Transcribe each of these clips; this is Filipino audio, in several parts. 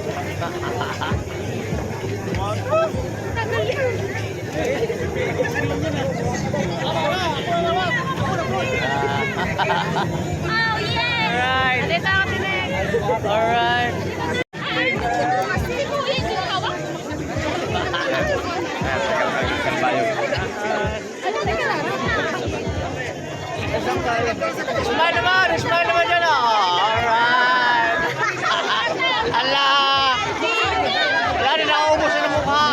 Oh, yes! Alright. Alita ako tinig. Alright. Smile naman dyan oh. Alright. Ala. Wala na nauubos na mukha.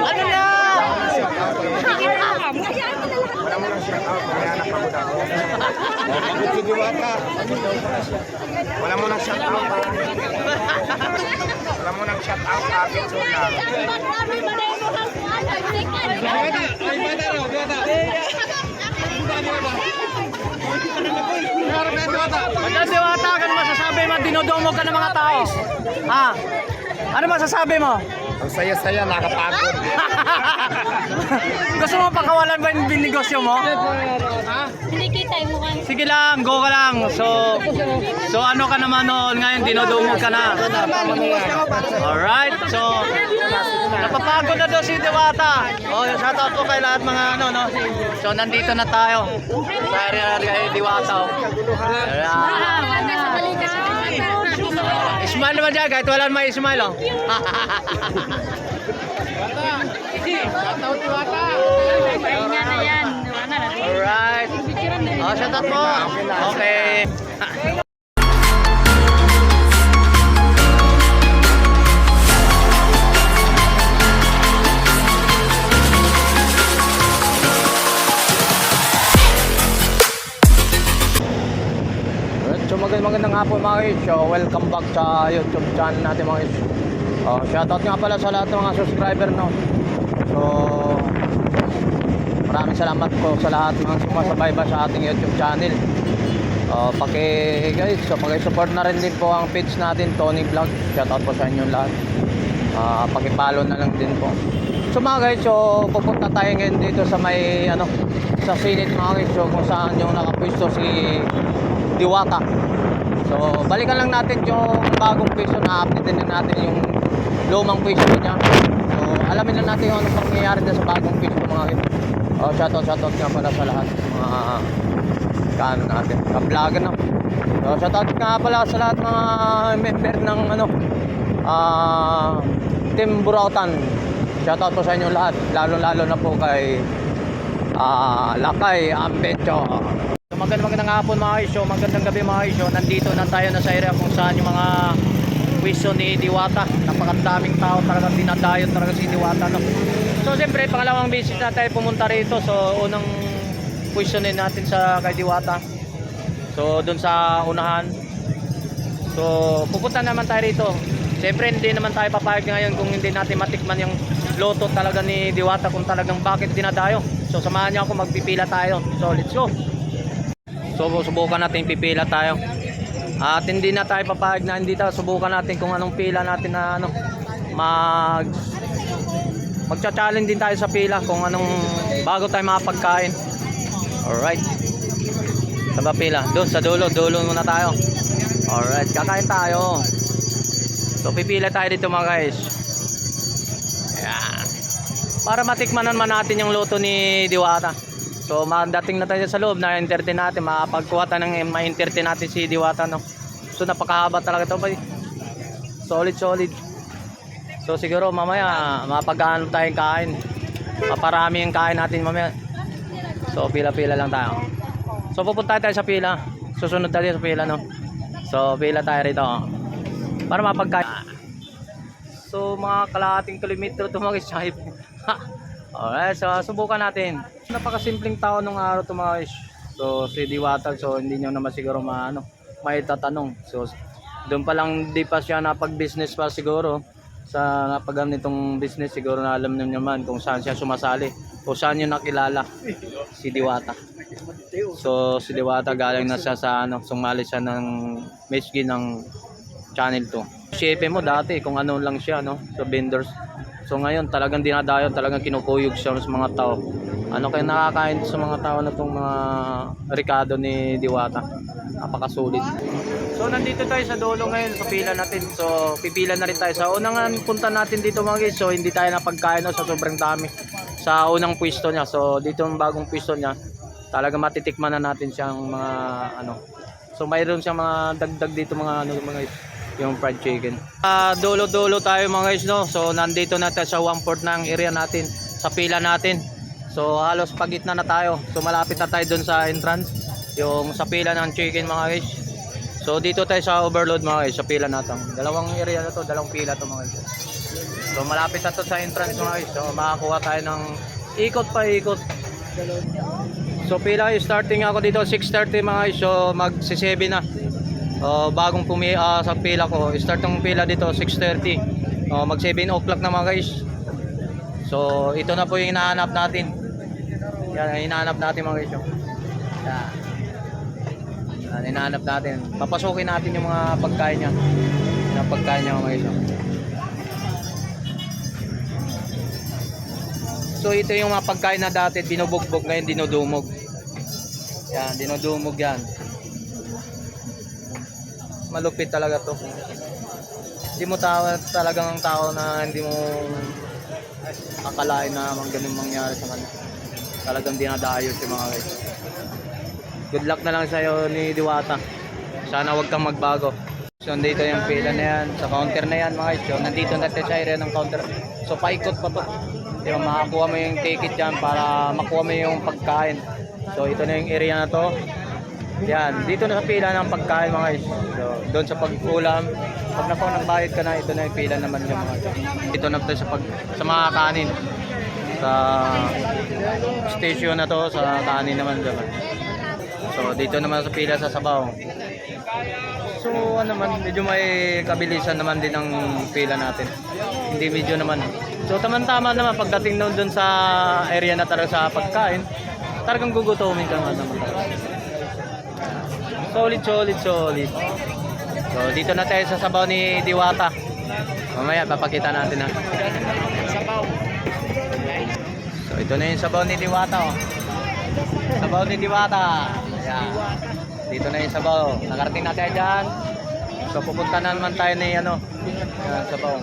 Ano na? Wala mo nang shout out, may anak ako daw. Pagod si Diwata. Wala mo nang shout out. Wala mo nang shout out, kapit so lang. Madam Diwata, ano masasabi mo? Dinodumog ka ng mga tao. Ha? Ano masasabi mo? Ang saya-saya, nakapagod. Gusto mo pakawalan ba yung binegosyo mo? Hindi kita yung mukhang. Sige lang, go ka lang. So ano ka naman noon ngayon, dinodumog ka na. Alright, so napapagod na daw si Diwata. Oh, shout out po kay lahat mga ano, no. So nandito na tayo. Sa area kay Diwata. Smile naman dyan, kahit wala may smile, oh. Pahinga na yan. Wala na. Alright. Oh, shout out po. Okay. So magandang hapon mga guys. So welcome back sa YouTube channel natin mga guys. Shoutout nga pala sa lahat ng mga subscriber, no. So maraming salamat po sa lahat ng mga sumasabay ba sa ating YouTube channel. Paki-support na rin din po ang page natin, Tony Vlog. Shoutout po sa inyo lahat. Paki-follow na lang din po. So mga guys, so pupunta tayo ngayon dito sa may sa Sinit mga guys, so kung saan yung nakapwesto si Diwata. So balikan lang natin yung bagong pwesto, na update din natin yung lumang pwesto niya. So alamin lang natin yung anong pangyayari din sa bagong pwesto mga guys. Shoutout nga pala sa lahat mga kaano natin, ka-vlogger na. So shoutout nga pala sa lahat mga member ng Team Burautan. Shoutout po sa inyo lahat, lalo na po kay Lakay Ambecho. So magandang hapon mga isyo, magandang gabi mga isyo. Nandito na tayo na sa area kung saan yung mga pwesto ni Diwata. Napakadaming tao, talagang dinadayo talaga si Diwata, no? So siyempre pangalawang visit na tayo pumunta rito. So unang pwesto natin sa kay Diwata, so dun sa unahan. So pupunta naman tayo rito. Siyempre hindi naman tayo papayag ngayon kung hindi natin matikman yung loto talaga ni Diwata, kung talagang bakit dinadayo. So samahan niyo ako, magpipila tayo. So let's go. So subukan natin, pipila tayo. At hindi na tayo papayag na hindi tayo, subukan natin kung anong pila natin na magcha-challenge din tayo sa pila kung anong bago tayo makapagkain. Alright. Saan ba pila? Doon sa dulo muna tayo. Alright, kakain tayo. So pipila tayo dito mga guys. Ayan. Para matikman naman natin yung loto ni Diwata. So dating na tayo sa loob, na-entertain natin, makapagkuha tayo ng ma-entertain natin si Diwata, no? So napakahaba talaga ito, boy. Solid. So siguro mamaya mapag-ano tayong kain. Maparami yung kain natin mamaya. So pila-pila lang tayo. So pupunta tayo sa pila. Susunod tayo sa pila, no? So pila tayo rito para mapagkain. So mga kalahating kilometro tumagis siya. Alright, so subukan natin. Napakasimpleng tao nung araw ito mga guys. So si Diwata, so hindi nyo naman siguro may tatanong. So doon pa lang di pa siya napag-business pa siguro. Sa napag-ganitong business siguro na alam niyo naman kung saan siya sumasali o saan niyo nakilala si Diwata. So si Diwata galing na siya sa sumali siya ng mesgi ng channel 2. Shepe mo dati kung ano lang siya, no, sa vendors. So ngayon talagang dinadayo, talagang kinukuyog siya sa mga tao. Ano kayo nakakain sa mga tao na itong mga Ricardo ni Diwata. Napakasulit. So nandito tayo sa dulo ngayon sa pila natin. So pipila na rin tayo. Sa unang punta natin dito mga guys. So hindi tayo napagkain sa sobrang dami. Sa unang pwesto niya. So dito yung bagong pwesto niya. Talaga matitikman na natin siyang mga ano. So mayroon siyang mga dagdag dito mga ano mga guys. Yung fried chicken. Dulo-dulo tayo mga guys no. So nandito na tayo sa 1/4 ng area natin. Sa pila natin. So halos pagitna na tayo. So malapit na tayo dun sa entrance. Yung sa pila ng chicken mga guys. So dito tayo sa overload mga guys. Sa pila natin. Dalawang area na to. Dalawang pila to mga guys. So malapit na to sa entrance mga guys. So makakuha tayo ng ikot pa ikot. So pila starting ako dito 6:30 mga guys. So magsi-7 na. Bagong sa pila ko. Start ng pila dito 6:30. Mag 7 o'clock na mga guys. So ito na po yung hinahanap natin. Yan, hinahanap natin mga guys. Yan, hinahanap natin. Papasukin natin yung mga pagkain niya. Yung pagkain niya mga guys. So ito yung mga pagkain na dati binubugbog, ngayon dinudumog. Yan, dinudumog yan. Malupit talaga to. Hindi mo talagang tao na hindi mo akalain na ganun mangyari sa kanila. Talagang dinadayo si mga guys. Good luck na lang sa'yo ni Diwata. Sana wag kang magbago. So nandito yung pila na yan. Sa counter na yan mga guys. So nandito natin sa area ng counter. So paikot pa to. Yung makakuha mo yung ticket dyan para makuha mo yung pagkain. So ito na yung area na to. Yan. Dito na sa pila ng pagkain mga guys. So doon sa pag-ulam. Pag nagbayad ka na, ito na yung pila naman yung mga guys. Dito na tayo sa mga kanin. Sa station na to, sa kanin naman dyan. So dito naman sa pila sa sabaw. So ano naman, medyo may kabilisan naman din ang pila natin. Hindi medyo naman. So tamang-tama naman pagdating doon sa area na talaga sa pagkain, talagang gugutomin ka naman talaga. Solid. So dito na tayo sa sabaw ni Diwata. Mamaya papakita natin ha. So ito na yung sabaw ni Diwata oh. Sabaw ni Diwata. Ayan. Dito na yung sabaw. Nakarating na tayo dyan. So pupunta na naman tayo ni ano. Ayan, sabaw.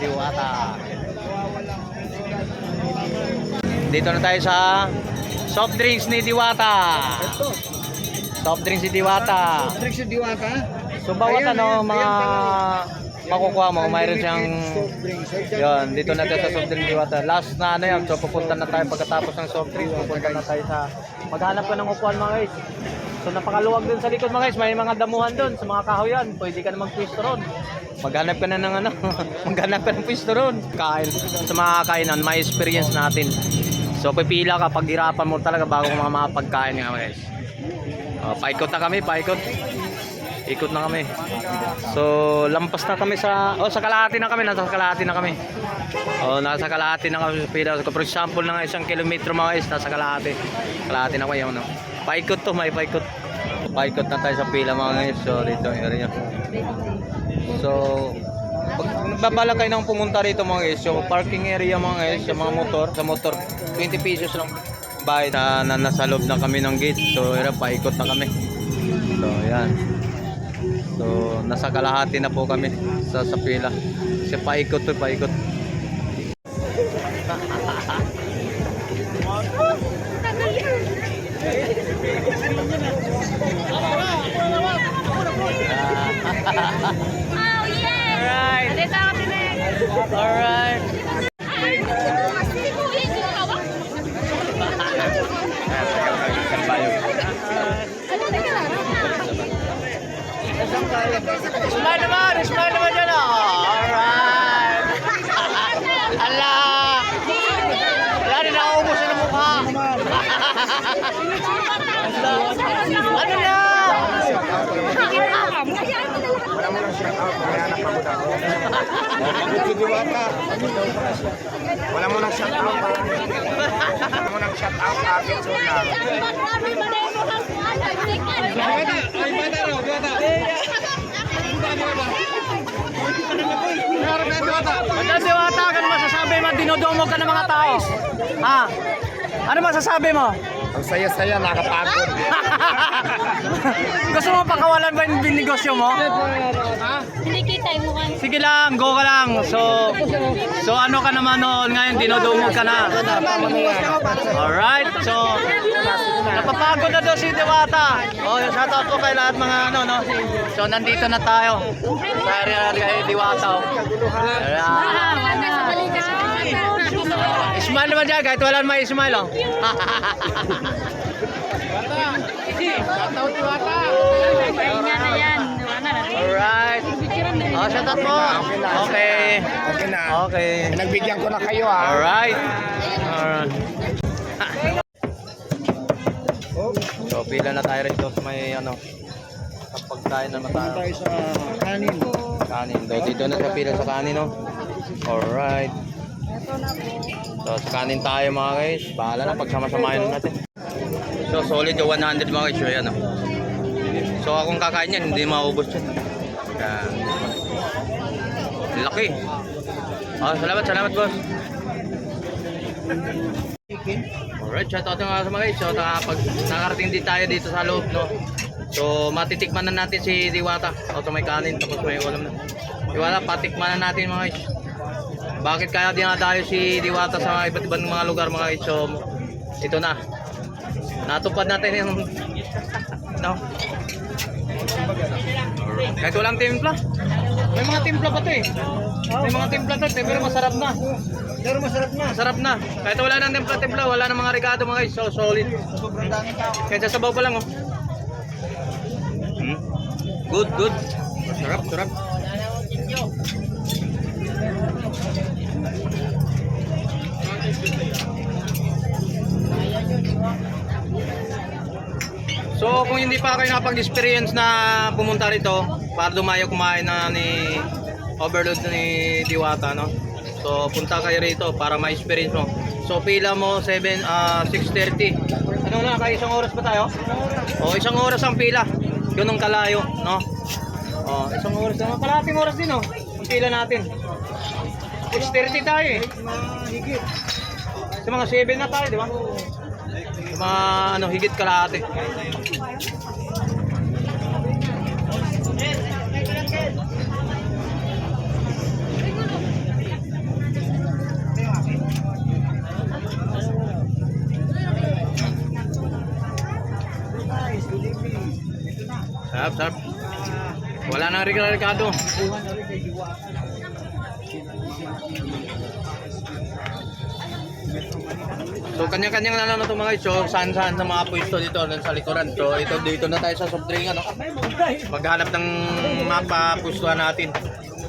Diwata. Dito na tayo sa soft drinks ni Diwata. Soft drinks ni Diwata. Soft drinks ni Diwata? So bawat ano mga makukuha mo, mayroon siyang yun, dito na tayo sa soft drink Diwata. Last na ano yan, so pupunta na tayo pagkatapos ng soft drink, pupunta na tayo sa maghanap ka ng upuan mga guys. So napakaluwag dun sa likod mga guys, may mga damuhan dun sa mga kahoyan, pwede ka na mag-pwesto ron. Maghanap ka na ng ano, maghanap ka ng pwesto ron. Kain, sa mga kainan, may experience natin. So pipila ka, paghirapan mo talaga bago mga pagkain nga guys. Paikot na kami, paikot. Ikot na kami. So lampas na kami sa kalahati na kami, nasa kalahati na kami. Nasa kalahati na kami sa pila. So, for example na 1 kilometro mga guys, nasa kalahati. Kalahati na kayo no. Paikot to, may paikot. Paikot na tayo sa pila mga guys. So dito yung area. So pag nagbabala kayo nang pumunta rito mga guys, so parking area mga guys, sa mga motor, sa motor 20 pesos lang. Bayad na nasa loob na kami ng gate. So paikot na kami. So yan. So nasa kalahati na po kami sa pila. Kasi paikot to, paikot. Oh, yes! Alright. Nandito ako tinig. Alright. Smile naman dyan oh. Alright. Ala. Wala rin nakaubos na mukha. Ano na? Wala mo lang shout out, may anak ako daw. Pagod si Diwata. Wala mo lang shout out. Wala mo lang shout out, agit so lang. Diwata, kan masasabi man dinodumog ka ng mga tao. Ha? Ano masasabi mo? Ang saya-saya, nakapagod. Gusto mo pakawalan ba yung binegosyo mo? Hindi kita yung mukha. Sige lang, go ka lang. So ano ka naman noon ngayon, dinudumog ka na. Alright, so napapagod na daw si Diwata. Oh, shout out po kay lahat mga ano, no. So nandito na tayo. Sa area kay Diwata. Smile naman dyan, kahit wala naman smile, oh. Pahinga na yan. Wala na rin. Alright. Oh, shout out po. Okay. Okay na. Okay. Nagbigyan ko na kayo, ha. Alright. Alright. So, pila na tayo rito sa may ano. Sa pagkain naman tayo. Sa kanin. Kanin. Dito na sa pila sa kanin, no? Alright. So, sa kanin tayo mga guys. Bahala na, pagsama-samahin natin. So, solid yung 100 mga guys. So, yan, no? So, akong kakain yan, hindi maubos yan. Yan. Laki. Oh, salamat boss. Alright, shout out nga sa mga guys. So, pag nakarating din tayo dito sa loob, no? So, matitikman na natin si Diwata. O, may kanin, tapos may ulam na. Diwata, patikman na natin mga guys. Bakit kaya dinadayo si Diwata sa iba't ibang mga lugar mga guys? So, ito na. Natupad natin yung no? Kahit walang timpla. May mga timpla pa to eh. May mga timpla to, pero masarap na. Pero masarap na. Masarap na. Kahit wala nang timpla, wala nang mga regado mga guys. So, solid. Kahit sa sabaw pa lang, oh. Good. Sarap. So kung hindi pa kayo nakapag-experience na pumunta rito para dumayo kumain na ni overload ni Diwata, no? So punta kayo rito para ma-experience mo. So pila mo 6:30. Ano na, kaya isang oras pa tayo? O isang oras ang pila. Ganun kalayo, no? O isang oras na. Kalahating oras din, no? Ang pila natin. 6:30 tayo eh. Sa mga 7 na tayo, di ba? Sa mga ano, higit kalahati. Sarap. Wala nang regalo. So kanya-kanyang na ito mga iso, saan-saan sa mga pwesto dito sa likuran. So dito na tayo sa soft drink, ano? Maghanap ng mapapwestuhan natin.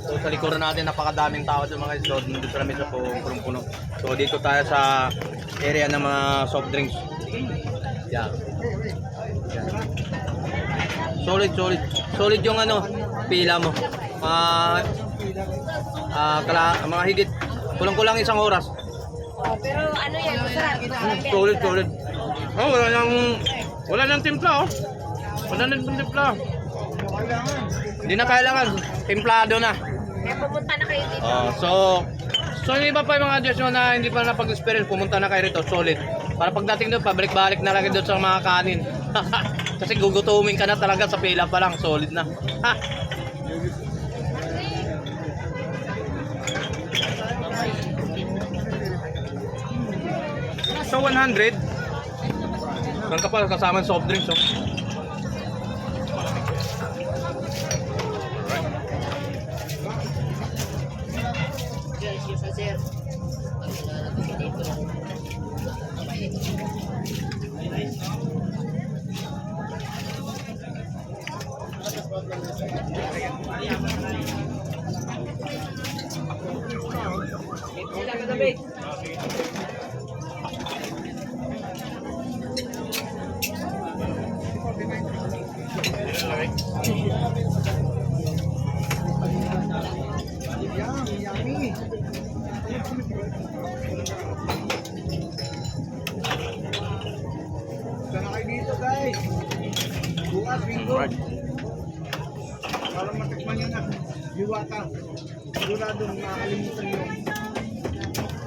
So sa likuran natin napakadaming tao sa mga iso, dito sa lamesa po punong-puno. So dito tayo sa area ng mga soft drinks. Yan. Solid yung ano, pila mo. Mga higit kulang-kulang isang oras. Pero ano yan, masarap. Solid. Oh, wala nang timpla, oh. Wala nang timpla. Hindi na kailangan, timplado na. Kaya pumunta na kayo dito. So yung iba pa yung mga Diyos na hindi pa napag-experience, pumunta na kayo rito, solid. Para pagdating doon, pabalik-balik na lang doon sa mga kanin. Kasi gugutumin ka na talaga sa pila pa lang, solid na. So 100. Saan ka pa kasama ng soft drinks, oh. Sana kayo dito, guys. Bukas, bingo. Para matikman nyo na. Diwata. Siguradong makakalimutan nyo.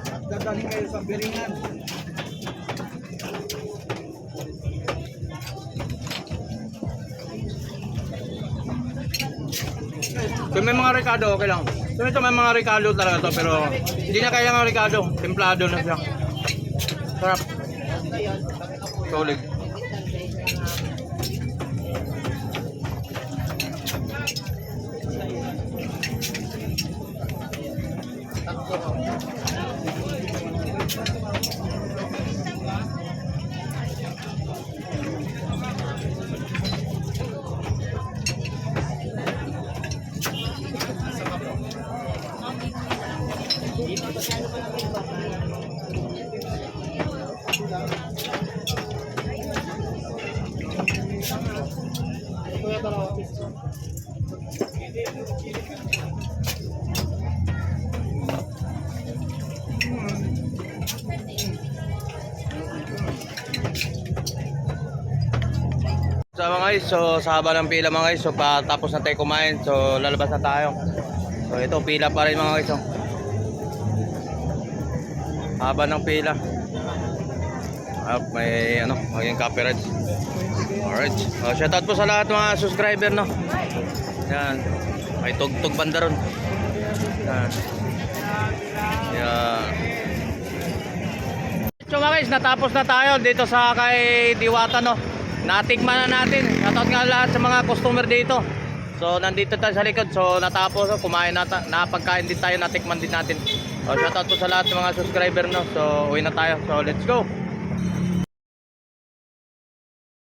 At dadalhin kayo sa Biringan. Kung may mga Ricardo, okay lang. So ito may mga Ricardo talaga to, pero hindi na kaya ng Ricardo. Templado na siya. Sarap. Solid. So mga guys, so sa haba ng pila mga guys, so patapos na tayo kumain, so lalabas na tayo. So ito pila pa rin mga guys, oh. Haba ng pila. May ano, maging copyright. Alright. Shoutout po sa lahat mga subscriber, no. Yan. May tugtog banda ron. Yan. Yan. So mga guys, natapos na tayo dito sa kay Diwata, no. Natikman na natin. Shoutout nga lahat sa mga customer dito. So nandito tayo sa likod. So natapos, kumain na, napagkain din tayo, natikman din natin. So shoutout po sa lahat ng mga subscriber, no. So uwi na tayo. So let's go.